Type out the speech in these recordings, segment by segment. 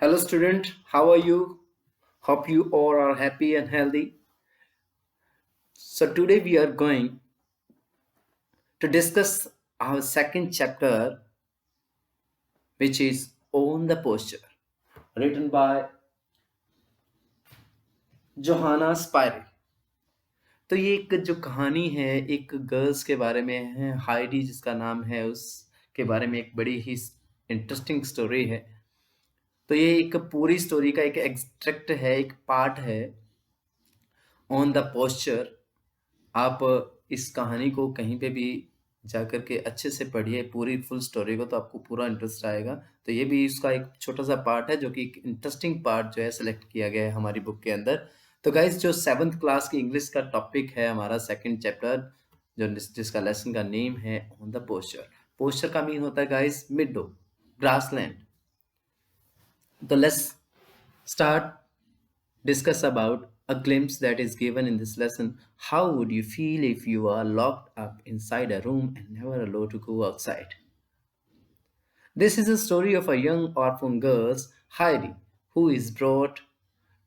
Hello, student. How are you? Hope you all are happy and healthy. So, today we are going to discuss our second chapter, which is On the Posture, written by Johanna Spyri. तो ये एक जो कहानी है एक girls के बारे में है, हाइडी जिसका नाम है, उसके बारे में एक बड़ी ही इंटरेस्टिंग स्टोरी है। तो ये एक पूरी स्टोरी का एक एक्सट्रैक्ट है, एक पार्ट है ऑन द पोस्चर। आप इस कहानी को कहीं पे भी जाकर के अच्छे से पढ़िए पूरी फुल स्टोरी को, तो आपको पूरा इंटरेस्ट आएगा। तो ये भी इसका एक छोटा सा पार्ट है जो कि एक इंटरेस्टिंग पार्ट जो है सिलेक्ट किया गया है हमारी बुक के अंदर। तो गाइज जो 7th क्लास की इंग्लिश का टॉपिक है हमारा सेकंड चैप्टर, जिसका लेसन का नेम है ऑन द पोस्चर। पोस्चर का मीन होता है गाइज मिडो, ग्रासलैंड। तो let's start discuss about a glimpse that is given in this lesson. How would you feel if you are locked up inside a room and never allowed to go outside? This is a story of a young orphan girl, Heidi, who is brought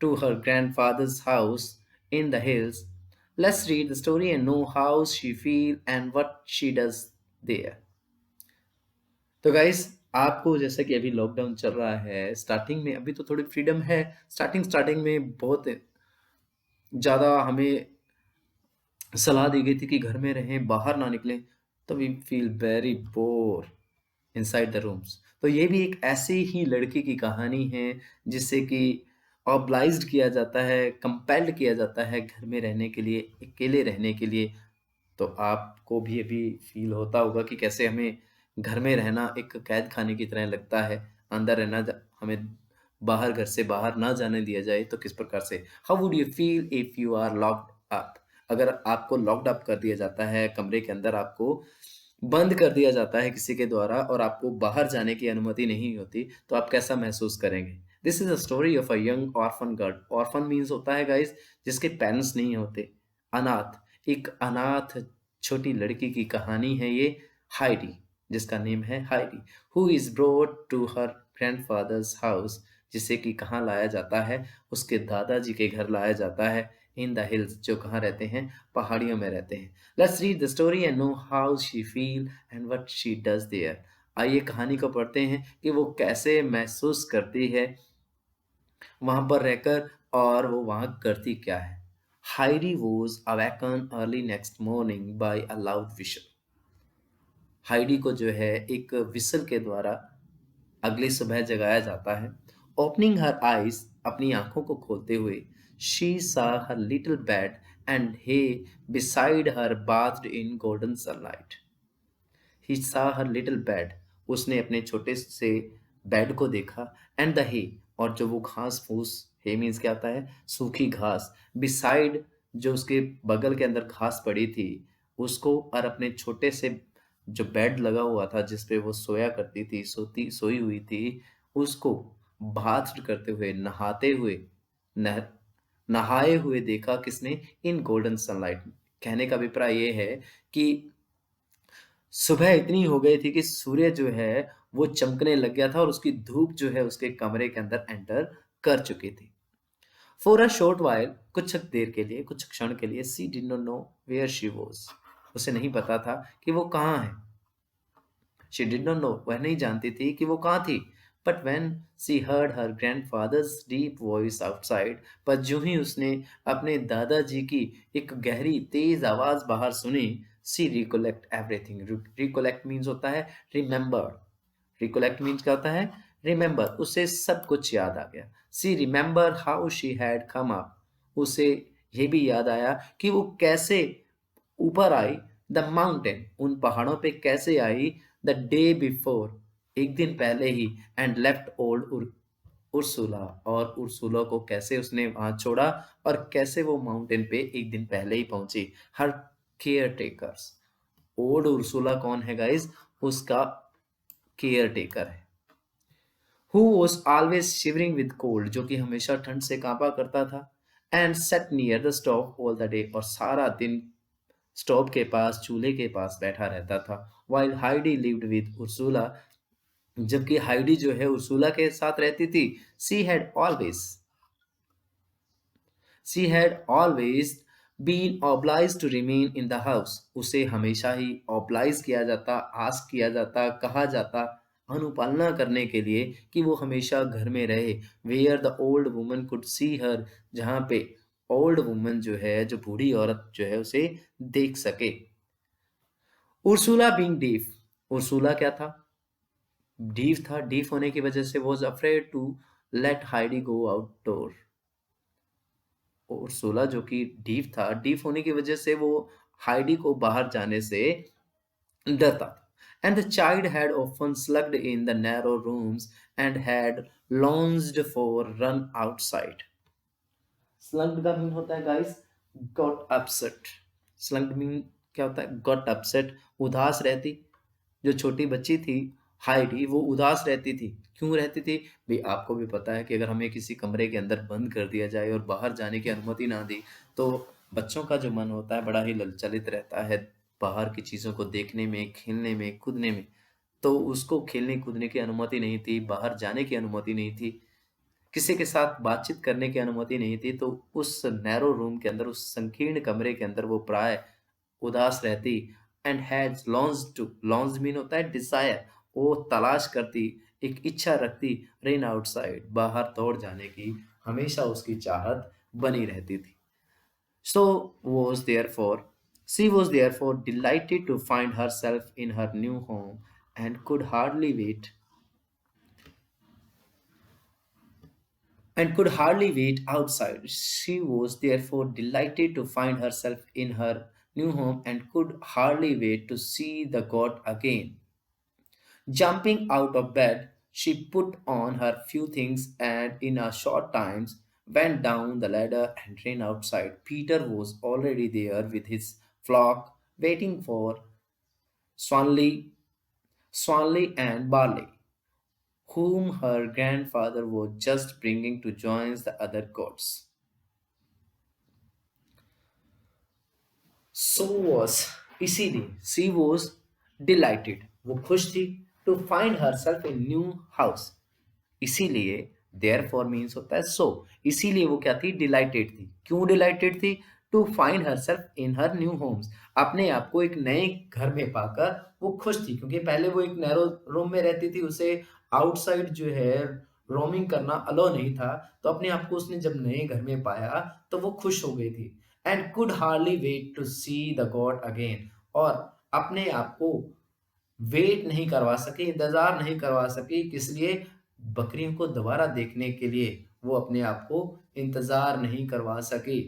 to her grandfather's house in the hills. Let's read the story and know how she feels and what she does there. तो guys, आपको जैसा कि अभी lockdown चल रहा है, starting में अभी तो थोड़ी फ्रीडम है। स्टार्टिंग में बहुत ज़्यादा हमें सलाह दी गई थी कि घर में रहें, बाहर ना निकलें। तो we feel very bore inside the rooms. तो ये भी एक ऐसी ही लड़की की कहानी है जिससे कि ऑब्लाइज्ड किया जाता है, कंपेल्ड किया जाता है घर में रहने के लिए, अकेले रहने के लिए। तो आपको भी अभी फील होता होगा कि कैसे हमें घर में रहना एक कैद खाने की तरह लगता है। अंदर रहना, हमें बाहर, घर से बाहर ना जाने दिया जाए तो किस प्रकार से। How would you feel if you are locked up? अगर आपको लॉक्ड अप कर दिया जाता है, कमरे के अंदर आपको बंद कर दिया जाता है किसी के द्वारा और आपको बाहर जाने की अनुमति नहीं होती, तो आप कैसा महसूस करेंगे? This is a story of a young orphan girl. Orphan means होता है गाइस जिसके पेरेंट्स नहीं होते, अनाथ। एक अनाथ छोटी लड़की की कहानी है ये, हाइडी, जिसका नेम है Heidi, who is brought to her grandfather's house, जिसे कि कहाँ लाया जाता है? उसके दादाजी के घर लाया जाता है, इन द हिल्स, जो कहाँ रहते हैं? पहाड़ियों में रहते हैं। Let's read the story and know how she feel and what she does there. आइए कहानी को पढ़ते हैं कि वो कैसे महसूस करती है वहां पर रहकर, और वो वहां करती क्या है। Heidi was awaken early next morning by a loud whistle. Heidi को जो है एक विसल के द्वारा अगली सुबह जगाया जाता है। ओपनिंग हर आईज, अपनी आंखों को खोलते हुए, she saw her little bed and hay beside her bathed in golden sunlight. He saw her little bed, उसने अपने छोटे से बेड को देखा, एंड द हे, और जो वो घास फूस, हे मीन्स क्या होता है? सूखी घास। बिसाइड, जो उसके बगल के अंदर घास पड़ी थी उसको, और अपने छोटे से जो बेड लगा हुआ था जिस पे वो सोया करती थी, सोई हुई थी, उसको बाथ करते हुए, नहाते हुए, नह नहाए हुए देखा किसने? इन गोल्डन सनलाइट। कहने का अभिप्राय ये है कि सुबह इतनी हो गई थी कि सूर्य जो है वो चमकने लग गया था और उसकी धूप जो है उसके कमरे के अंदर एंटर कर चुकी थी। फॉर अ शॉर्ट वाइल, कुछ देर के लिए, कुछ क्षण के लिए, she did not know where she was, उसे नहीं पता था कि वो कहाँ है। शी डिड नॉट नो, वह नहीं जानती थी कि वो कहाँ थी। But when she heard her grandfathers deep voice outside, पर जो ही उसने अपने दादाजी की एक गहरी तेज आवाज बाहर सुनी, सी रिकोलेक्ट एवरीथिंग। रिकोलेक्ट मीन्स होता है रिमेंबर। रिकोलेक्ट मीन्स क्या होता है? रिमेंबर। उसे सब कुछ याद आ गया। She remember how she had come up, उसे ये भी याद आया कि वो कैसे ऊपर आई, द माउंटेन, उन पहाड़ों पे कैसे आई, द डे बिफोर, एक दिन पहले ही, एंड लेफ्ट ओल्ड उर्सुला, और उर्सुला को कैसे उसने वहां छोड़ा और कैसे वो माउंटेन पे एक दिन पहले ही पहुंची। हर केयर टेकर्स, ओल्ड उर्सुला कौन है गाइस? उसका केयर टेकर है। Who was always shivering with cold, जो कि हमेशा ठंड से कांपा करता था, and set near the stove all the day, और सारा दिन स्टोव के पास, चूल्हे के पास बैठा रहता था। While Heidi lived with Ursula, जबकि हाइडी जो है उर्सुला के साथ रहती थी। She had always she had always been obliged to remain in the house. उसे हमेशा ही ऑब्लाइज किया जाता, आस्क किया जाता, कहा जाता, अनुपालना करने के लिए कि वो हमेशा घर में रहे। Where the old woman could see her, जहाँ पे ओल्ड वुमन जो है, जो बूढ़ी औरत जो है, उसे देख सके। उर्सुला बीइंग डीफ, उर्सुला क्या था? डीफ था। डीफ होने की वजह से was afraid to let Heidi go outdoor. Ursula जो कि डीफ था, डीफ होने की वजह से वो हाइडी को बाहर जाने से डरता था। And the child had often slugged in the narrow rooms and had longed for run outside. Slugged का मीन होता है guys got upset. Slugged mean क्या होता है? Got upset, उदास रहती। जो छोटी बच्ची थी हाइडी, वो उदास रहती थी। क्यों रहती थी? भाई आपको भी पता है कि अगर हमें किसी कमरे के अंदर बंद कर दिया जाए और बाहर जाने की अनुमति ना दी, तो बच्चों का जो मन होता है बड़ा ही ललचलित रहता है बाहर की चीज़ों को देखने में, खेलने में, कूदने में। तो उसको खेलने कूदने की अनुमति नहीं थी, बाहर जाने की अनुमति नहीं थी, किसी के साथ बातचीत करने की अनुमति नहीं थी। तो उस नैरो रूम के अंदर, उस संकीर्ण कमरे के अंदर वो प्राय उदास रहती। And has longed to, long mean होता है डिजायर, वो तलाश करती, एक इच्छा रखती, रेन आउटसाइड, बाहर दौड़ जाने की हमेशा उसकी चाहत बनी रहती थी। So was therefore she was therefore delighted to find herself in her new home and could hardly wait outside. She was therefore delighted to find herself in her new home and could hardly wait to see the god again. Jumping out of bed, she put on her few things and in a short time went down the ladder and ran outside. Peter was already there with his flock waiting for Swanley, Swanley and Barley, whom her grandfather was just bringing to join the other goats. So was इसीलिए सी was dilated, वो खुश थी, to find her self in new house. इसीलिए therefore means होता है सो, इसीलिए वो क्या थी? डिलाइटेड थी। क्यों डिलाइटेड थी? To find her self in her new homes, अपने आप को एक नए घर में पाकर वो खुश थी। क्योंकि पहले वो एक नैरो रूम में रहती थी, उसे आउटसाइड जो है रोमिंग करना अलो नहीं था। तो अपने आप को उसने जब नए घर में पाया तो वो खुश हो गई थी। And could hardly wait to see the goat again, और अपने आप को वेट नहीं करवा सके, इंतजार नहीं करवा सके। किस लिए? बकरियों को दोबारा देखने के लिए वो अपने आप को इंतजार नहीं करवा सके।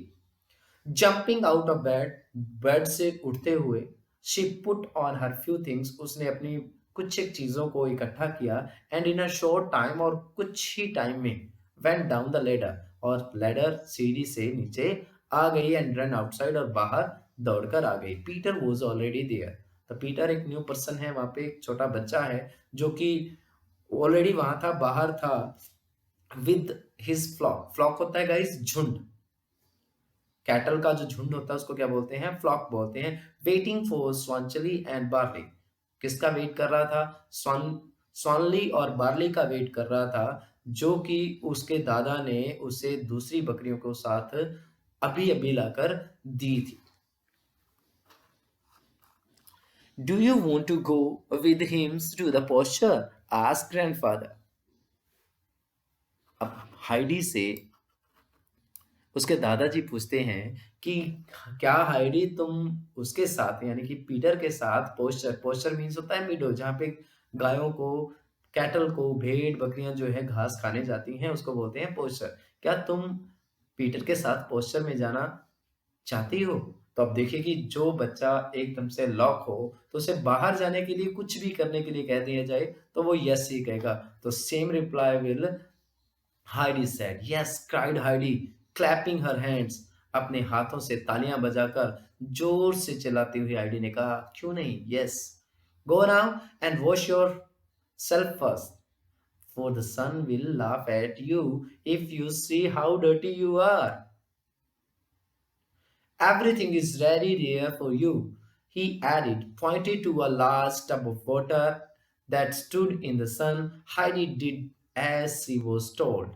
Jumping out of bed, bed से उठते हुए, she put on her few things, उसने अपनी कुछ एक चीजों को इकट्ठा किया। And in a short time, और कुछ ही टाइम में, वेंट डाउन द लेडर, और लेडर सीढ़ी से नीचे आ गई। एंड रन आउटसाइड, और बाहर दौड़कर आ गई। पीटर वॉज ऑलरेडी देयर, तो पीटर एक न्यू पर्सन है, वहां पे एक छोटा बच्चा है जो कि ऑलरेडी वहां था, बाहर था, विद हिज फ्लॉक। फ्लॉक होता है गाइस झुंड, कैटल का जो झुंड होता है उसको क्या बोलते हैं? फ्लॉक बोलते हैं। वेटिंग फॉर स्वांचली एंड बार्ली, किसका वेट कर रहा था? स्वानली और बार्ली का वेट कर रहा था, जो कि उसके दादा ने उसे दूसरी बकरियों को साथ अभी अभी लाकर दी थी। Do you want to go with him to the pasture? Ask grandfather. अब हाइडी से उसके दादाजी पूछते हैं कि क्या हाइडी तुम उसके साथ, यानी कि पीटर के साथ, पोस्चर, पोस्चर मीन्स होता है मीडो, जहाँ पे गायों को, कैटल को, भेड़ बकरियां जो है घास खाने जाती हैं, उसको बोलते हैं पोस्चर। क्या तुम पीटर के साथ पोस्चर में जाना चाहती हो? तो अब देखिए कि जो बच्चा एकदम से लॉक हो, तो उसे बाहर जाने के लिए, कुछ भी करने के लिए कह दिया जाए तो वो यस ही कहेगा। तो same reply will Heidi said yes, cried Heidi clapping her hands. अपने हाथों से तालियां बजाकर जोर से चिल्लाती हुई हाइडी ने कहा, क्यों नहीं, yes. Go now and wash your self first, for the sun will laugh at you if you see how dirty you are. Everything is ready there for you, he added, pointing to a large tub of water that stood in the sun. Heidi did as she was told,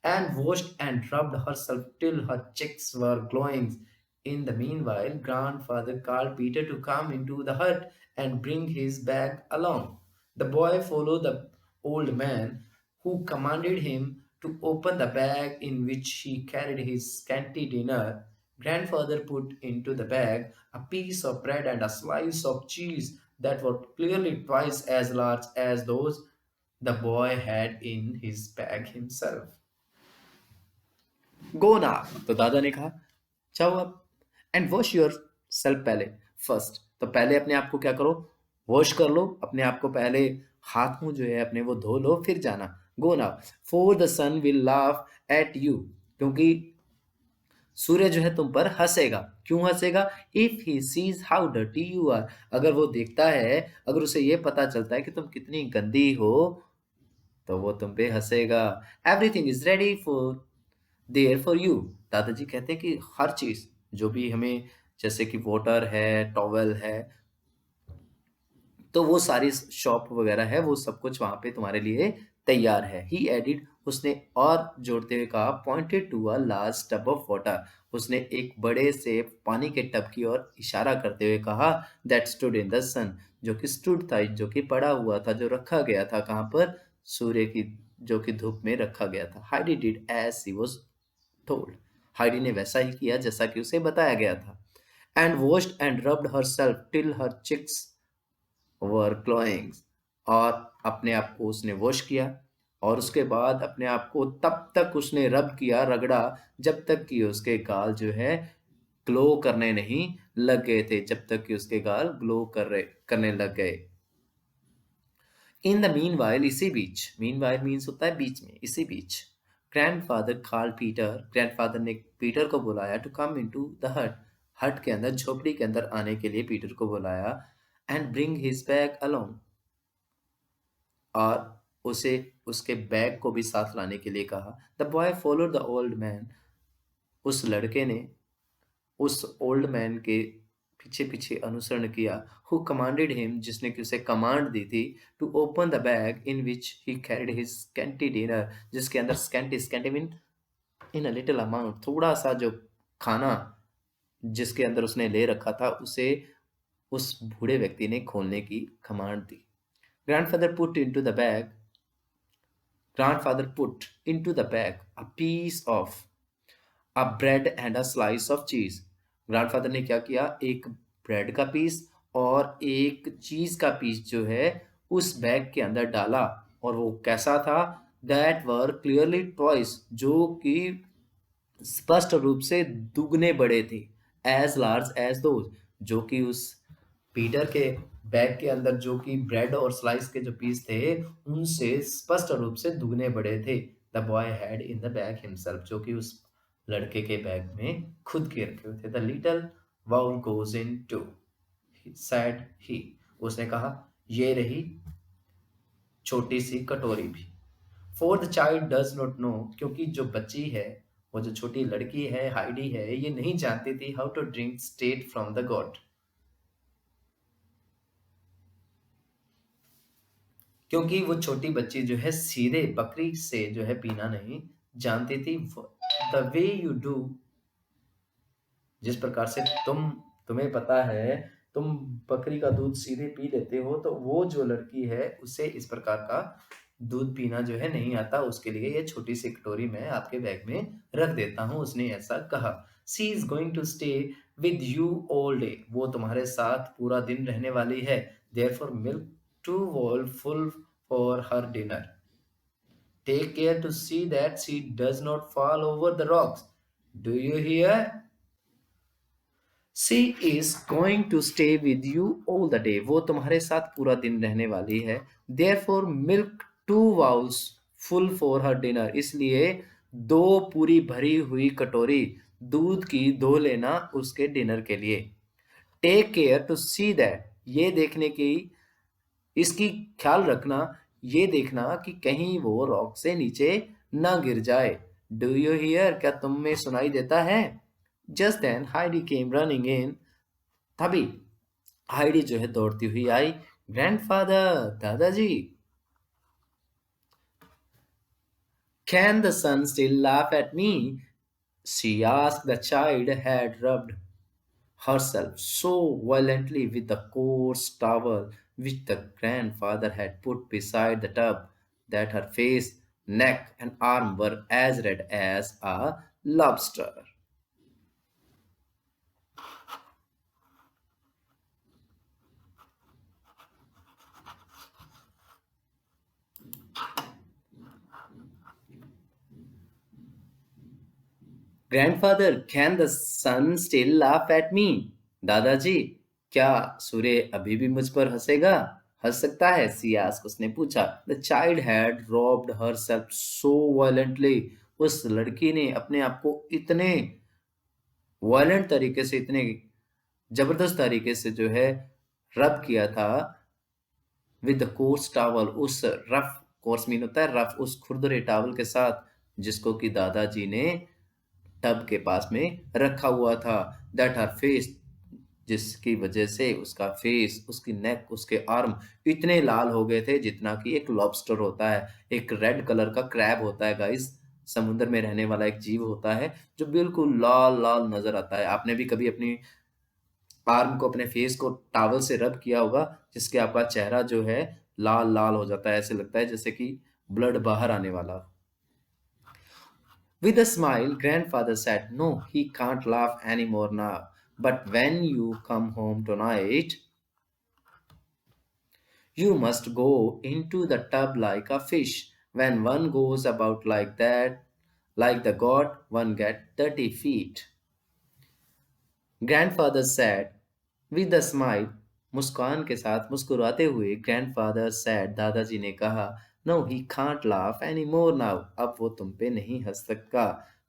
and washed and rubbed herself till her cheeks were glowing. In the meanwhile, grandfather called Peter to come into the hut and bring his bag along. The boy followed the old man, who commanded him to open the bag in which he carried his scanty dinner. Grandfather put into the bag a piece of bread and a slice of cheese that were clearly twice as large as those the boy had in his bag himself. गो ना, तो दादा ने कहा जाओ अब, and wash your self पहले, first, तो पहले अपने आप को क्या करो, वॉश कर लो अपने आप को पहले, हाथ मुंह जो है अपने वो धो लो फिर जाना। गो ना, for the sun will laugh at you, क्योंकि सूर्य जो है तुम पर हंसेगा। क्यों हंसेगा? If he sees how dirty you are, अगर वो देखता है, अगर उसे ये पता चलता है कि तुम कितनी गंदी हो, तो वो तुम पे हंसेगा। Everything is ready for there for you, दादाजी कहते हैं कि हर चीज जो भी हमें, जैसे कि वाटर है, टॉवेल है, तो वो सारी शॉप वगैरह है, वो सब कुछ वहां पे तुम्हारे लिए तैयार है। ही एडिड, उसने और जोड़ते हुए कहा, pointed to a large tub of water, उसने एक बड़े से पानी के टब की ओर इशारा करते हुए कहा, दैट स्टूड इन द सन, जो कि स्टूड था, जो कि पड़ा हुआ था, जो रखा गया था कहाँ पर, सूर्य की, जो कि धूप में रखा गया था। Heidi did as she was told, Heidi ने वैसा ही किया जैसा कि उसे बताया गया था। And washed and rubbed herself till her cheeks were glowing, और अपने आप को उसने वॉश किया, और उसके बाद अपने आप को तब तक उसने रब किया, रगड़ा, जब तक कि उसके गाल जो है ग्लो करने नहीं लग गए थे, जब तक कि उसके गाल ग्लो करने लग गए। इन द मीन वाइल, इसी बीच, मीन वाइल मीन्स होता है बीच में, इसी बीच, ग्रैंडफादर कॉल पीटर, ग्रैंडफादर ने पीटर को बुलाया टू कम इनटू द हट, हट के अंदर, झोपड़ी के अंदर आने के लिए पीटर को बुलाया, and bring his bag along, और उसे उसके बैग को भी साथ लाने के लिए कहा। The boy followed the old man, उस लड़के ने उस ओल्ड मैन के पीछे पीछे अनुसरण किया, हु कमांडेड हिम, जिसने कि उसे कमांड दी थी, to open the bag in which he carried his scanty dinner, जिसके अंदर scanty, scanty mean in a little amount, थोड़ा सा जो खाना जिसके अंदर उसने ले रखा था, उसे उस बूढ़े व्यक्ति ने खोलने की command the. Grandfather put into the bag, grandfather put into the bag a piece of a bread and a slice of cheese. Grandfather ने क्या किया, एक ब्रेड का पीस और एक चीज का पीस जो है उस बैग के अंदर डाला, और वो कैसा था, दैट वर क्लियरली ट्वाइस, जो कि स्पष्ट रूप से दुगने बड़े थे, एज लार्ज एज दोज, जो कि उस पीटर के बैग के अंदर जो कि ब्रेड और स्लाइस के जो पीस थे, उनसे स्पष्ट रूप से दुगने बड़े थे। The boy had in the bag himself, जो कि उस लड़के के बैग में खुद के रखे हुए थे। The little bowl goes in to, said he, उसने कहा, ये रही छोटी सी कटोरी भी। For the child does not know, क्योंकि जो बच्ची है, वो जो छोटी लड़की है, हाइडी है, ये नहीं जानती थी how to drink straight from the goat, क्योंकि वो छोटी बच्ची जो है सीधे बकरी से जो है पीना नहीं जानती थी। द वे यू डू, जिस प्रकार से तुम्हें पता है, तुम बकरी का दूध सीधे पी लेते हो, तो वो जो लड़की है उसे इस प्रकार का दूध पीना जो है नहीं आता, उसके लिए ये छोटी सी कटोरी मैं आपके बैग में रख देता हूँ, उसने ऐसा कहा। She is going to stay with you all day, वो तुम्हारे साथ पूरा दिन रहने वाली है। Therefore milk two bowl full for her dinner, take care to see that she does not fall over the rocks, do you hear? She is going to stay with you all the day, वो तुम्हारे साथ पूरा दिन रहने वाली है। Therefore milk two bowls full for her dinner, इसलिए दो पूरी भरी हुई कटोरी दूध की दो लेना उसके डिनर के लिए। Take care to see that, ये देखने की, इसकी ख्याल रखना, ये देखना कि कहीं वो रॉक से नीचे ना गिर जाए। डू यू हियर, क्या तुम में सुनाई देता है? Just then Heidi came running in, तभी हाइडी जो है दौड़ती हुई आई। Grandfather, Dadaji, can the sun still laugh at me? She asked. The child had rubbed herself so violently with the coarse towel which the grandfather had put beside the tub that her face, neck, and arm were as red as a lobster. Grandfather, can the sun still laugh at me? दादाजी, क्या सूर्य अभी भी मुझ पर हंसेगा? हंस सकता है? सियास उसने पूछा। The child had robbed herself so violently. उस लड़की ने अपने आप को इतने वायलेंट तरीके से, इतने जबरदस्त तरीके से जो है रब किया था विद द कोर्स टावल, उस रफ, कोर्स मीन होता है रफ, उस खुरदरे टावल के साथ जिसको कि दादाजी ने टब के पास में रखा हुआ था। दैट हर फेस, जिसकी वजह से उसका फेस, उसकी नेक, उसके आर्म इतने लाल हो गए थे जितना कि एक लॉबस्टर होता है, एक रेड कलर का क्रैब होता है गाइस, समुद्र में रहने वाला एक जीव होता है जो बिल्कुल लाल लाल नजर आता है। आपने भी कभी अपनी आर्म को, अपने फेस को टॉवल से रब किया होगा जिसके आपका चेहरा जो है लाल लाल हो जाता है, ऐसे लगता है जैसे कि ब्लड बाहर आने वाला। With a smile, grandfather said, "No, he can't laugh anymore now. But when you come home tonight, you must go into the tub like a fish. When one goes about like that, like the god, one get 30 feet." Grandfather said, with a smile, मुस्कान के साथ मुस्कुराते हुए grandfather said, दादाजी ने कहा, "No, he can't laugh anymore now." अब वो तुम पे नहीं हंस सकता।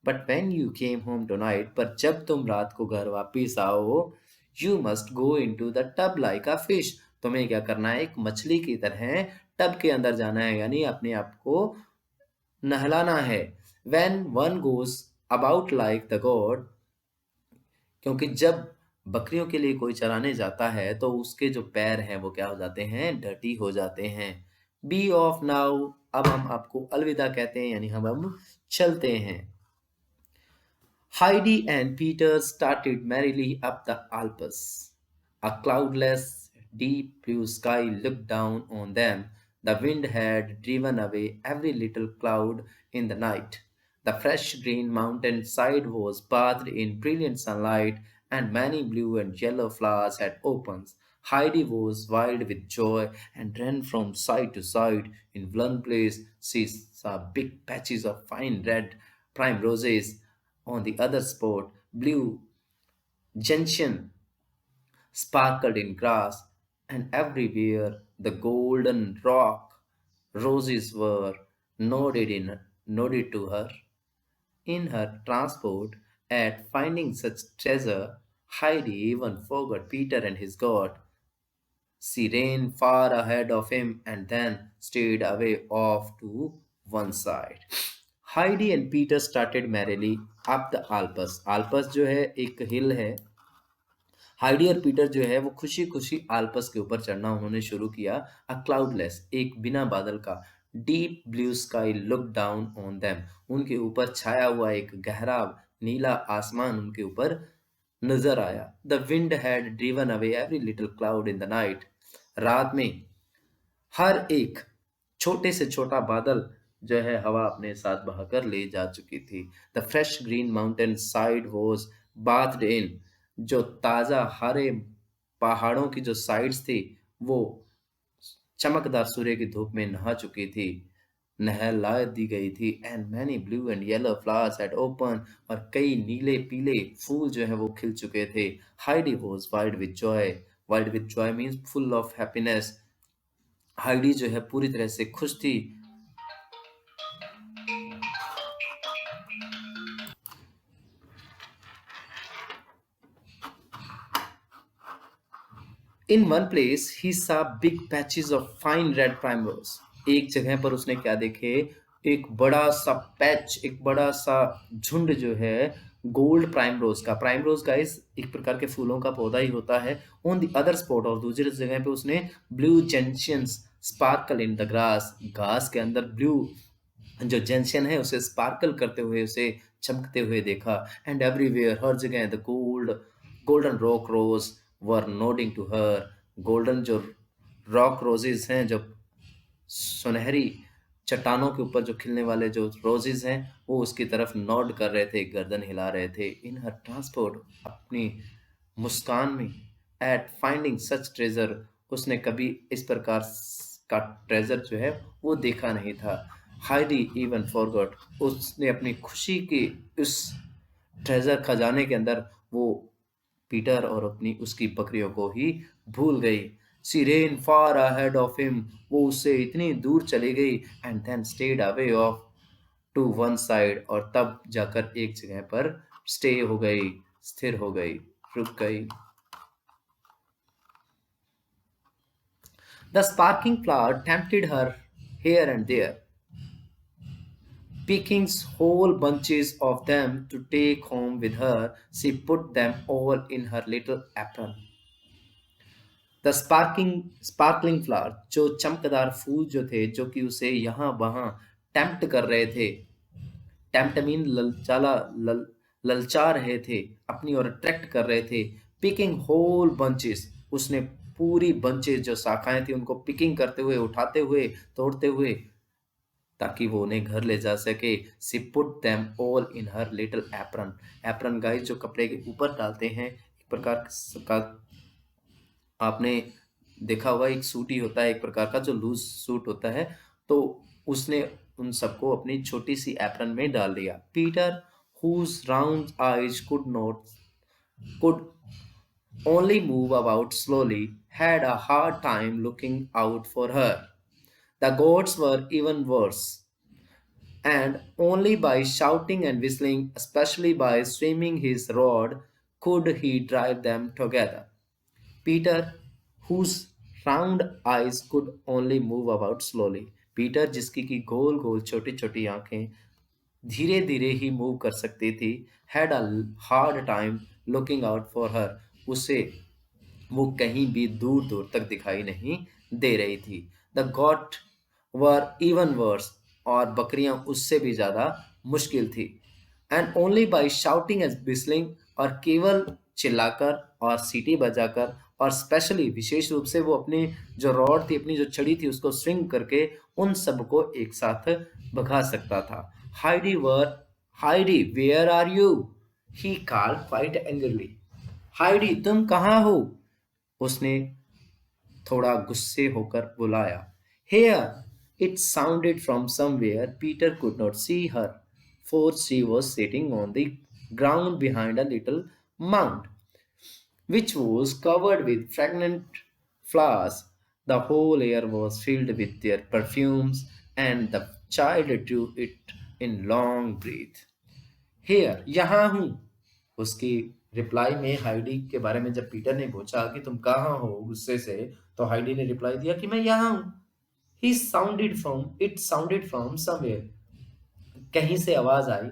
But when you came home tonight, पर जब तुम रात को घर वापिस आओ, you must go into the tub like a fish. तुम्हें क्या करना है? एक मछली की तरह टब के अंदर जाना है, यानी अपने आप को नहलाना है। When one goes about like the god, क्योंकि जब बकरियों के लिए कोई चराने जाता है तो उसके जो पैर हैं वो क्या हो जाते हैं? डर्टी हो जाते हैं। बी ऑफ नाउ, अब हम आपको अलविदा कहते हैं, यानी हम अब चलते हैं। Heidi and Peter started merrily up the Alps. A cloudless, deep blue sky looked down on them. The wind had driven away every little cloud in the night. The fresh green mountain side was bathed in brilliant sunlight, and many blue and yellow flowers had opened. Heidi was wild with joy and ran from side to side. In one place, she saw big patches of fine red prime roses. On the other spot, blue gentian sparkled in grass, and everywhere the golden rock roses were nodded to her. In her transport at finding such treasure, Heidi even forgot Peter and his God. She ran far ahead of him and then stayed away off to one side. Heidi and Peter started merrily up the Alps. Alps जो है एक हिल है। Heidi और Peter जो है वो खुशी खुशी आल्पस के ऊपर चढ़ना उन्होंने शुरू किया। अ क्लाउडलेस, एक बिना बादल का, deep blue sky look down on them, उनके ऊपर छाया हुआ एक गहरा नीला आसमान उनके ऊपर नजर आया। The wind had driven away every little cloud in the night, रात में हर एक छोटे से छोटा बादल जो है हवा अपने साथ बहाकर ले जा चुकी थी। The fresh green mountain side was bathed in, जो ताजा हरे पहाड़ों की जो साइड्स थी वो चमकदार सूर्य की धूप में नहा चुकी थी, नहला दी गई थी। And many blue and yellow flowers had open, और कई नीले पीले फूल जो है वो खिल चुके थे। Heidi was wild with Joy, wild with Joy means full of happiness. Heidi जो है पूरी तरह से खुश थी। In one place he saw big patches of fine red primrose, एक जगह पर उसने क्या देखे? एक बड़ा सा पैच, एक बड़ा सा झुंड जो है गोल्ड प्राइम रोज का, प्राइम रोज गाइस एक प्रकार के फूलों का पौधा ही होता है। ऑन द अदर स्पॉट, और दूसरी जगह पे उसने blue gentians sparkle in the grass, घास के अंदर ब्लू जो जेंशियन है उसे स्पार्कल करते हुए, उसे चमकते हुए देखा। एंड एवरीवेयर, हर जगह the golden rock rose were nodding to her, golden जो रॉक रोजेस हैं, जो सुनहरी चट्टानों के ऊपर जो खिलने वाले जो रोजेस हैं, वो उसकी तरफ नॉड कर रहे थे, गर्दन हिला रहे थे। इन हर ट्रांसपोर्ट, अपनी मुस्कान में, एट फाइंडिंग सच ट्रेजर, उसने कभी इस प्रकार का ट्रेजर जो है वो देखा नहीं था। हाइडी इवन फॉरगॉट, उसने अपनी खुशी की उस ट्रेजर खजाने के अंदर वो पीटर और अपनी उसकी बकरियों को ही भूल गई। She ran far ahead of him, वो उससे इतनी दूर चली गई। And then stayed away off to one side, और तब जाकर एक जगह पर स्टे हो गई, स्थिर हो गई, रुक गई। The sparking flower tempted her here and there, picking whole bunches of them to take home with her. She put them all in her little apron. The sparkling flower, जो चमकदार फूल जो थे, जो कि उसे यहाँ वहाँ टेम्प्ट कर रहे थे। टेम्प्ट मीन ललचा रहे थे, अपनी ओर अट्रैक्ट कर रहे थे। पिकिंग होल बंचेस, उसने पूरी बंचेस जो शाखाएं थी उनको पिकिंग करते हुए, उठाते हुए, तोड़ते हुए, ताकि वो उन्हें घर ले जा सके। She put them all in her little apron, apron guys जो कपड़े के ऊपर डालते हैं, एक प्रकार का आपने देखा होगा, एक सूट ही होता है एक प्रकार का जो लूज सूट होता है, तो उसने उन सबको अपनी छोटी सी एप्रन में डाल दिया। Peter whose round eyes could only move about slowly had a hard time looking out for her. The goats were even worse, and only by shouting and whistling, especially by swinging his rod, could he drive them together. Peter, whose round eyes could only move about slowly, Peter जिसकी की गोल गोल छोटी छोटी आंखें धीरे धीरे ही move कर सकती थी, had a hard time looking out for her, उसे वो कहीं भी दूर दूर तक दिखाई नहीं दे रही थी। The goat were even worse, और बकरियां उससे भी ज्यादा मुश्किल थी। And only by shouting and whistling, और केवल चिल्लाकर और सीटी बजाकर, और स्पेशली विशेष रूप से वो अपनी जो रॉड थी, अपनी जो छड़ी थी, उसको स्विंग करके उन सबको एक साथ भगा सकता था। Heidi where are you, he called quite angrily. Heidi तुम कहाँ हो, उसने थोड़ा गुस्से होकर बुलाया। Here, it sounded from somewhere Peter could not see her, for she was sitting on the ground behind a little mound, which was covered with fragrant flowers. The whole air was filled with their perfumes, and the child drew it in long breath. Here, यहाँ हूँ, उसकी reply में Heidi के बारे में जब Peter ने पूछा कि तुम कहाँ हो गुस्से से, तो हाइडी ने रिप्लाई दिया कि मैं यहाँ हूँ। It sounded from somewhere, कहीं से आवाज आई,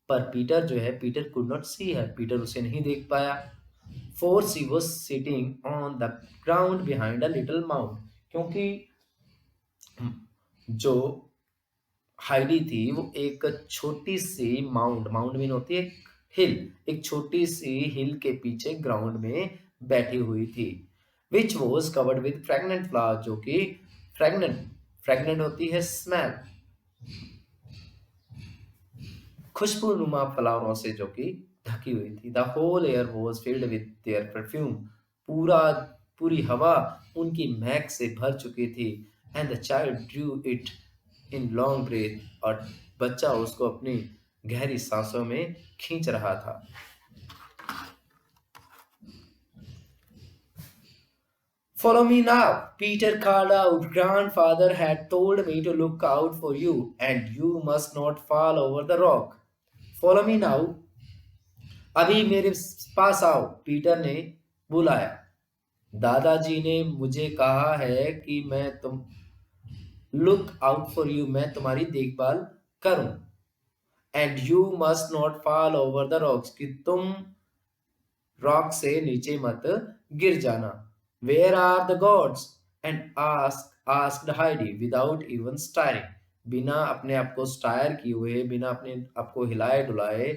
पर पीटर जो है, Peter could not see her, Peter उसे नहीं देख पाया। For she was sitting on the ground behind a little mound, क्योंकि जो हाइडी थी वो एक छोटी सी माउंट, माउंट मीन होती है हिल, एक छोटी सी हिल के पीछे ग्राउंड में बैठी हुई थी। Which was covered with fragrant flower, जो कि फ्रेगनेंट होती है स्मेल, खुशबूनुमा फ्लावरों से जो कि ढकी हुई थी। The whole air was filled with their perfume, पूरा पूरी हवा उनकी महक से भर चुकी थी। And the child drew it in long breath, और बच्चा उसको अपनी गहरी सांसों में खींच रहा था। Follow me now, Peter called out. Grandfather had told me to look out for you, and you must not fall over the rock. Follow me now, अभी मेरे पास आओ, पीटर ने बुलाया। दादाजी ने मुझे कहा है कि मैं तुम लुक आउट फॉर यू, मैं तुम्हारी देखभाल करूं। And you must not fall over the rocks, कि तुम रॉक से नीचे मत गिर जाना। Where are the goats and asked Heidi without even stirring, बिना अपने आप को स्टायर किए हुए, बिना अपने आप को हिलाए डुलाए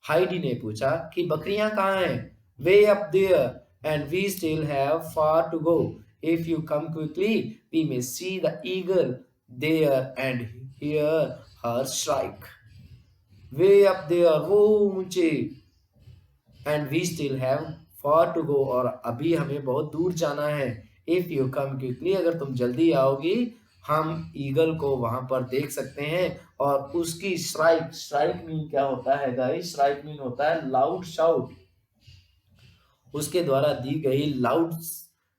हाइडी ने पूछा कि बकरियां कहाँ हैं। Way up there and we still have far to go, if you come quickly we may see the eagle there and hear her strike. Way up there, वो ऊंचे, and we still have far to go, और अभी हमें बहुत दूर जाना है। If you come quickly, अगर तुम जल्दी आओगी हम ईगल को वहां पर देख सकते हैं। और उसकी स्ट्राइक, स्ट्राइक मीन क्या होता है गाइस? स्ट्राइक मीन होता है लाउड शाउट। उसके द्वारा दी गई लाउड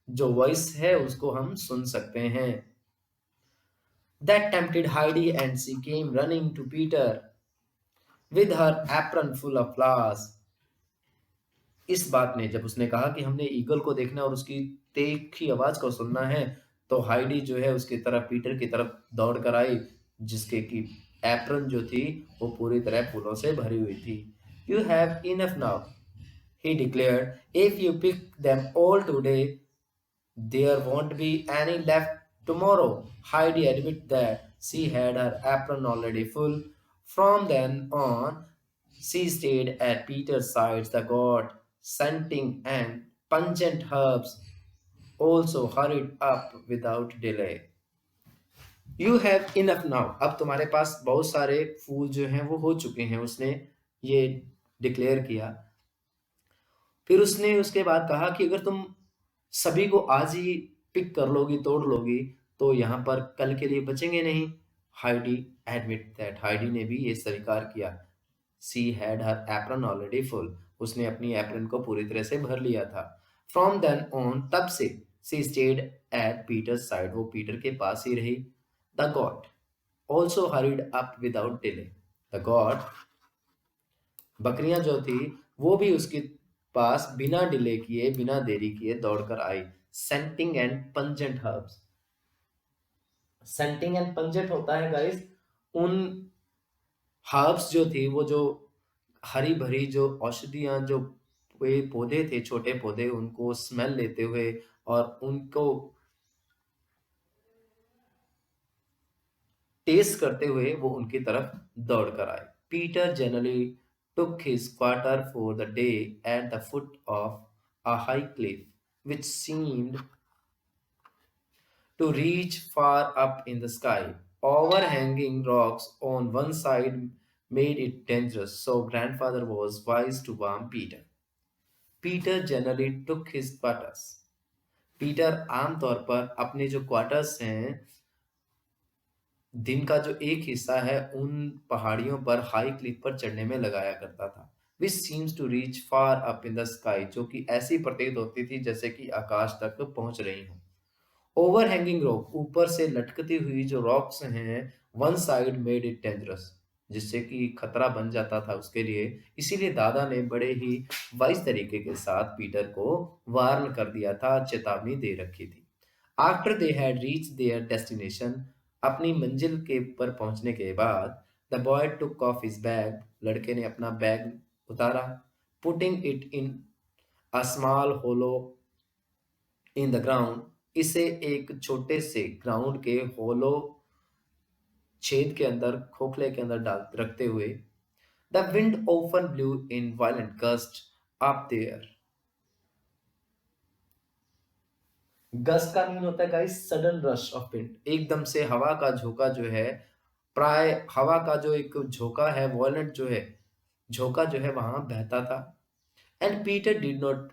जो वॉइस है उसको हम सुन सकते हैं। That tempted Heidi, and she came running to Peter with her apron full of flowers. इस बात ने, जब उसने कहा कि हमने ईगल को देखना और उसकी तीखी आवाज को सुनना है, तो हाइडी जो है उसकी तरफ, पीटर की तरफ दौड़ कर आई, जिसके की एप्रन जो थी वो पूरी तरह फूलों से भरी हुई थी। You have enough now, he declared, if you pick them all today there won't be any left tomorrow. Heidi admitted that she had her apron already full. From then on, she stayed at Peter's side. The god, scenting and pungent herbs, also hurried up without delay. You have enough now. अब तुम्हारे पास बहुत सारे फूल जो हैं वो हो चुके हैं, उसने ये डिक्लेयर किया। फिर उसने उसके बाद कहा कि अगर तुम सभी को आज ही पिक कर लोगी, तोड़ लोगी, तो यहाँ पर कल के लिए बचेंगे नहीं। हाइडी एडमिट दैट, हाइडी ने भी ये स्वीकार किया। She had her apron already full, उसने अपनी एप्रन को पूरी तरह से भर लिया था। फ्रॉम देन ऑन, तब से सी स्टेड एट पीटर्स साइड, वो पीटर के पास ही रही। The God also hurried up without delay, the God, बकरियां जो थी वो भी उसके पास बिना डिले किए, बिना देरी किए दौड़कर आई। Scenting and pungent herbs, scenting and pungent होता है गाइस उन हर्ब्स जो थी, वो जो हरी भरी जो औषधियां, जो पौधे थे, छोटे पौधे, उनको स्मेल लेते हुए और उनको टेस्ट करते हुए वो उनकी तरफ दौड़ कर आए। Peter generally took his quarter for the day at the foot of a high cliff, which seemed to reach far up in the sky. Overhanging rocks on one side made it dangerous, so grandfather was wise to warn Peter. Peter generally took his quarters. Peter आमतौर पर अपने जो quarters हैं, दिन का जो एक हिस्सा है, उन पहाड़ियों पर, हाई क्लिफ पर चढ़ने में लगाया करता था। Which seems to reach far up in the sky, जो कि ऐसी प्रतीत होती थी जैसे कि आकाश तक पहुंच रही हूँ। ओवर हैंगिंग रॉक, ऊपर से लटकती हुई जो रॉक्स हैं, one side made it dangerous, जिससे कि खतरा बन जाता था उसके लिए। इसीलिए दादा ने बड़े ही वाइज तरीके के साथ पीटर को वार्न कर दिया था, चेतावनी दे रखी थी। After they had reach their destination, अपनी मंजिल के पर पहुंचने के बाद, the boy took off his bag, लड़के ने अपना बैग उतारा, putting it in a small hollow in the ground, इसे एक छोटे से ग्राउंड के होलो छेद के अंदर, खोखले के अंदर डाल रखते हुए। The wind often blew in violent gust up there. Gust का मीन होता है guys sudden rush of wind, एकदम से हवा का झोंका जो है, प्राय हवा का जो एक झोंका है, वॉयलेंट जो है, झोंका जो है वहां बहता था। And Peter did not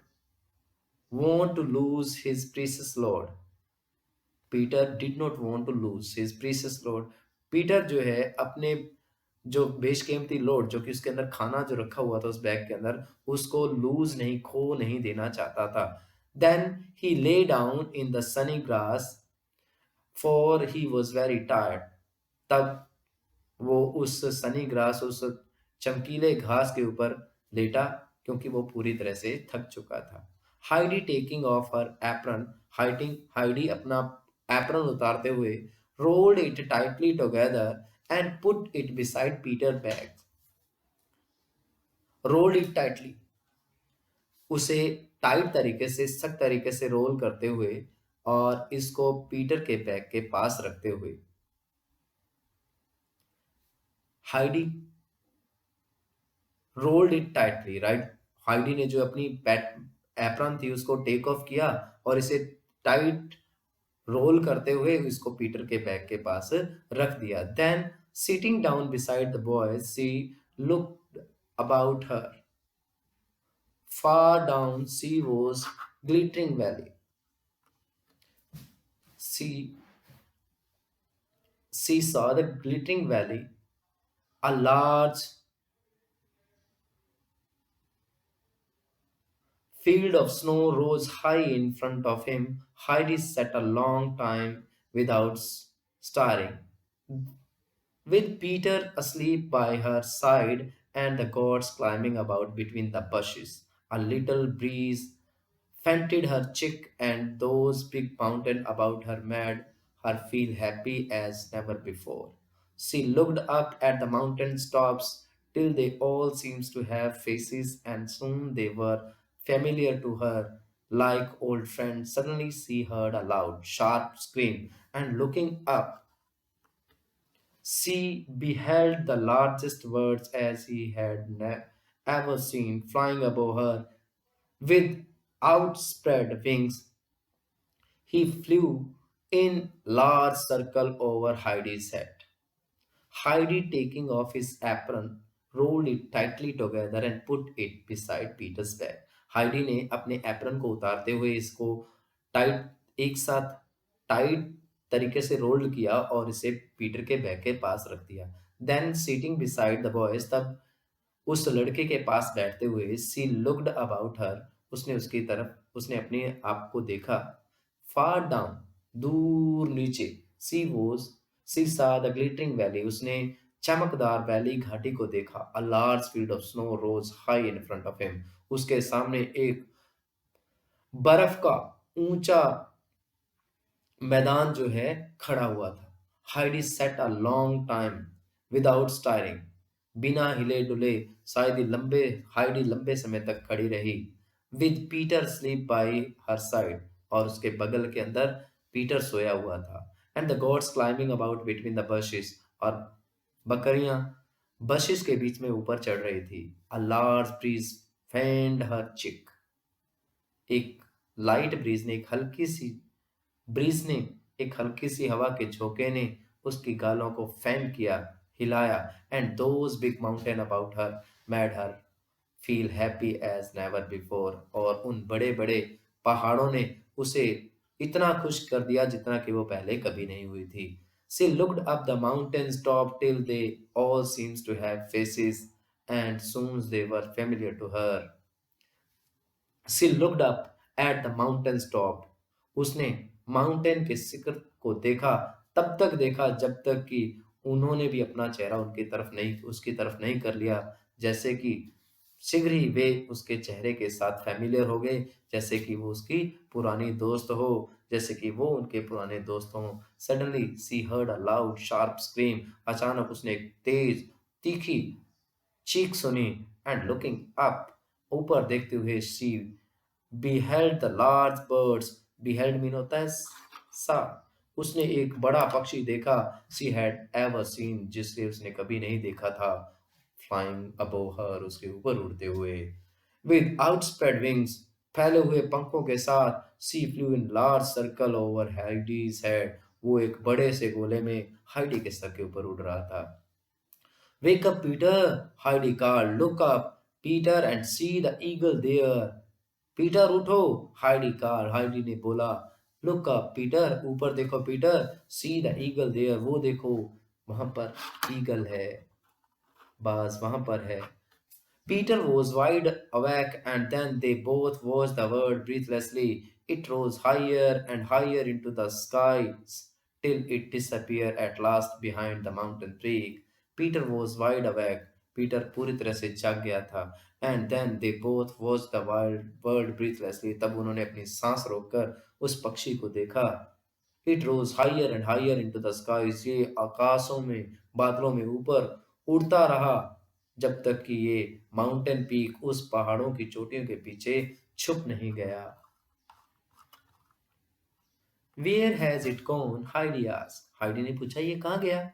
want to lose his precious load, Peter did not want to lose his precious load, Peter जो है अपने जो बेशकीमती लॉर्ड, जो कि उसके अंदर खाना जो रखा हुआ था उस बैग के अंदर, उसको लूज नहीं, खो नहीं देना चाहता था। Then he lay down in the sunny grass for he was very tired, तब वो उस सनी ग्रास, उस चमकीले घास के ऊपर लेटा, क्योंकि वो पूरी तरह से थक चुका था। Heidi taking of her apron, Heidi अपना एप्रन उतारते हुए, rolled it tightly together and put it beside Peter bag, rolled it tightly, उसे टाइट तरीके से, सख्त तरीके से रोल करते हुए और इसको पीटर के बैग के पास रखते हुए Heidi rolled it tightly, right. Heidi ने जो अपनी बैट एप्रन थी उसको टेक ऑफ किया और इसे टाइट रोल करते हुए इसको पीटर के बैग के पास रख दिया। Then sitting down beside the boys she looked about her. Far down sea was glittering valley. She, she saw the glittering valley, a large field of snow rose high in front of him. Heidi sat a long time without stirring, with Peter asleep by her side and the gods climbing about between the bushes. A little breeze fainted her cheek, and those big mountains about her made her feel happy as never before. She looked up at the mountain tops till they all seemed to have faces, and soon they were familiar to her like old friends. Suddenly she heard a loud, sharp scream, and looking up, she beheld the largest birds as he had ever seen flying above her with outspread wings. He flew in large circle over Heidi's head. Heidi, taking off his apron, rolled it tightly together and put it beside Peter's bag. Heidi ने अपने apron को उतारते हुए इसको tight एक साथ tight तरीके से रोल्ड किया और इसे पीटर के बैग के पास रख दिया। Then sitting beside the boys, तब उस लड़के के पास बैठते हुए सी लुक्ड अबाउट हर, उसने उसकी तरफ, उसने अपने आप को देखा। फार डाउन, दूर नीचे, सी वोज सी सा द ग्लिटरिंग वैली, उसने चमकदार वैली घाटी को देखा। A large field of snow rose high in front of him, उसके सामने एक बर्फ का ऊंचा मैदान जो है खड़ा हुआ था। Heidi set a long time without steering, बिना हिले डुले हाइडी लंबे समय तक खड़ी रही। With Peter sleep by her side, और उसके बगल के अंदर पीटर सोया हुआ था। And the gods climbing about between the buses, और बकरियां बशिश के बीच में ऊपर चढ़ रही थी। अ लार्ज ब्रीज फैंड हर चिक, एक लाइट ब्रीज ने, ब्रीज ने एक हल्की सी हवा के झोंके ने उसकी गालों को फैन किया, हिलाया। And those big mountain about her made her feel happy as never before, और उन बड़े बड़े पहाड़ों ने उसे इतना खुश कर दिया जितना कि वो पहले कभी नहीं हुई थी। She looked up the mountains top till they all seems to have faces, and soon they were familiar to her. She looked up at the mountain's top. उसने माउंटेन के शिखर को देखा, तब तक देखा जब तक कि उन्होंने भी अपना चेहरा उसकी तरफ नहीं कर लिया, जैसे कि शीघ्र ही वे उसके चेहरे के साथ फैमिलियर हो गए, जैसे कि वो उसकी पुरानी दोस्त हो, जैसे कि वो उनके पुराने दोस्त हों। Suddenly she heard a loud sharp scream, अचानक उसने एक तेज तीखी चीख सुनी। एंड लुकिंग अप, ऊपर देखते हुए she beheld the large birds, beheld mean होता है सा, उसने एक बड़ा पक्षी देखा। she had ever seen, जिसे उसने कभी नहीं देखा था। flying above her, उसके ऊपर उड़ते हुए। with outspread wings, फैले हुए पंखों के साथ। she flew in large circle over Heidi's head, वो एक बड़े से गोले में हाइडी के सर के ऊपर उड़ रहा था। Wake up, Peter! Heidi called. Look up, Peter, and see the eagle there. Peter उठो, हाइडी कॉल, हाइडी ने बोला। लुक अप पीटर, ऊपर देखो Peter. See the eagle there, वो देखो वहां पर ईगल है, बाज वहां पर है। Peter was wide awake, and then they both watched the bird breathlessly. It rose higher and higher into the skies till it disappeared at last behind the mountain peak. Peter was wide awake. Peter पूरी तरह से जाग गया था। And then they both watched the wild bird breathlessly. तब उन्होंने अपनी सांस रोककर उस पक्षी को देखा। It rose higher and higher into the skies. ये आकाशों में, बादलों में ऊपर उड़ता रहा। जब तक कि ये माउंटेन पीक उस पहाड़ों की चोटियों के पीछे छुप नहीं गया। Where has it gone? Heidi asked. Heidi ने पूछा, ये कहाँ गया?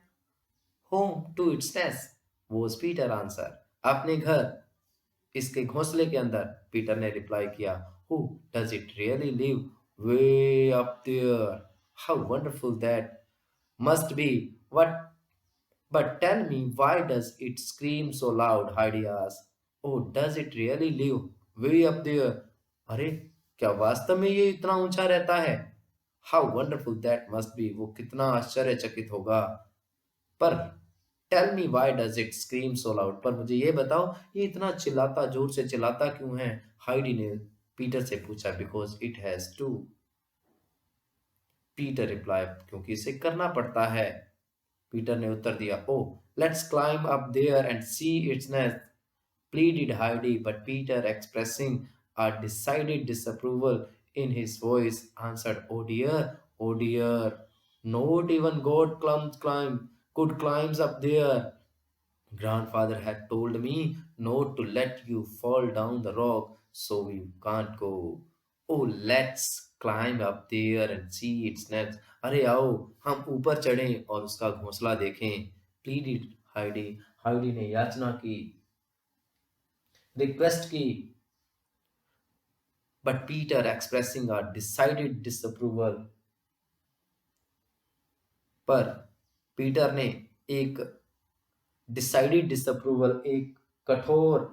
Home to its nest was Peter answer. अपने घर, इसके घोंसले के अंदर, पीटर ने रिप्लाई किया। Who does it really live? Way up there. How wonderful that must be. What But tell me, why does it scream so loud? Heidi asked. Oh, does it really live way up there? अरे, क्या वास्तव में ये इतना ऊंचा रहता है? How wonderful that must be. वो कितना आश्चर्यचकित होगा। पर tell me why does it scream so loud. पर मुझे ये बताओ, ये इतना चिल्लाता, जोर से चिल्लाता क्यों है? हाइडी ने पीटर से पूछा। Because it has to. Peter reply, क्योंकि इसे करना पड़ता है। पीटर ने उत्तर दिया। Oh, let's climb up there and see its nest, pleaded Heidi, but Peter, expressing a decided disapproval in his voice, answered, oh dear, not even God could climbs up there. Grandfather had told me not to let you fall down the rock, so we can't go. Oh, let's climb up there and see its nest. अरे आओ, हम ऊपर चढ़ें और उसका घोंसला देखें। Pleaded Heidi. Heidi ने याचना की, रिक्वेस्ट की। But Peter, expressing a decided disapproval, पर पीटर ने एक डिसाइडेड डिसअप्रूवल, एक कठोर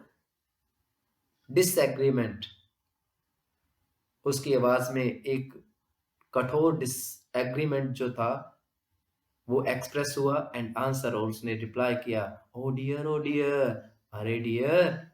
डिसएग्रीमेंट, उसकी आवाज में एक कठोर डिसएग्रीमेंट जो था वो एक्सप्रेस हुआ। एंड आंसर, और उसने रिप्लाई किया, ओ डियर, ओ डियर, अरे डियर,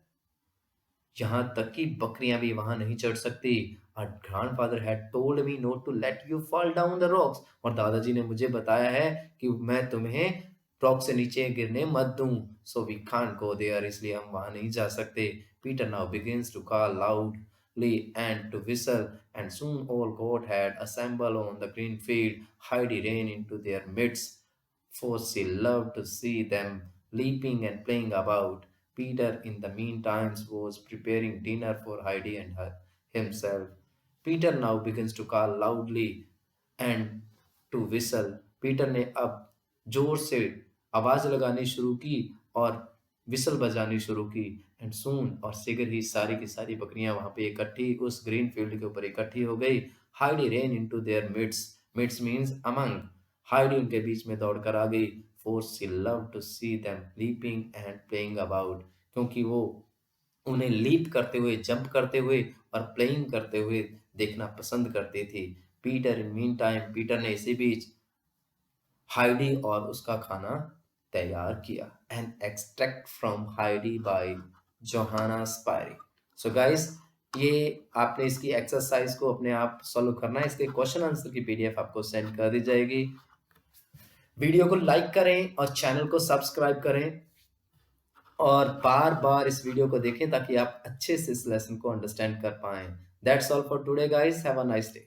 यहाँ तक कि बकरियां भी वहां नहीं चढ़ सकती। और grandfather had told me not to let you fall down the rocks. और दादाजी ने मुझे बताया है कि मैं तुम्हें रॉक से नीचे गिरने मत दूं। So we can't go there, इसलिए हम वहां नहीं जा सकते। Peter now begins to call loudly and to whistle, and soon all God had assembled on the green field. Heidi ran into their midst, for she loved to see them leaping and playing about. Peter, in the meantime, was preparing dinner for Heidi and himself. Peter now begins to call loudly and to whistle. Peter ने अब जोर से आवाज लगानी शुरू की और whistle बजानी शुरू की। एंड सून, और शीघ्र ही सारी की सारी बकरियां वहां पे इकट्ठी उस ग्रीन फील्ड के ऊपर इकट्ठी हो गई। Heidi ran into their midst. Midst means among. Heidi उनके बीच में दौड़कर आ गई। For she loved to see them leaping and playing about, क्योंकि वो उन्हें लीप करते हुए, जंप करते हुए और प्लेइंग करते हुए देखना पसंद करती थी। Peter, in mean time, Peter ने इसी बीच हाइडी और उसका खाना तैयार किया। An extract from Heidi by Johanna Spyri. So guys, ये आपने इसकी एक्सरसाइज को अपने आप सॉल्व करना है। इसके क्वेश्चन आंसर की पीडीएफ आपको सेंड कर दी जाएगी। वीडियो को लाइक करें और चैनल को सब्सक्राइब करें और बार बार इस वीडियो को देखें ताकि आप अच्छे से इस लेसन को अंडरस्टैंड कर पाएं। That's all for today guys, have a nice day.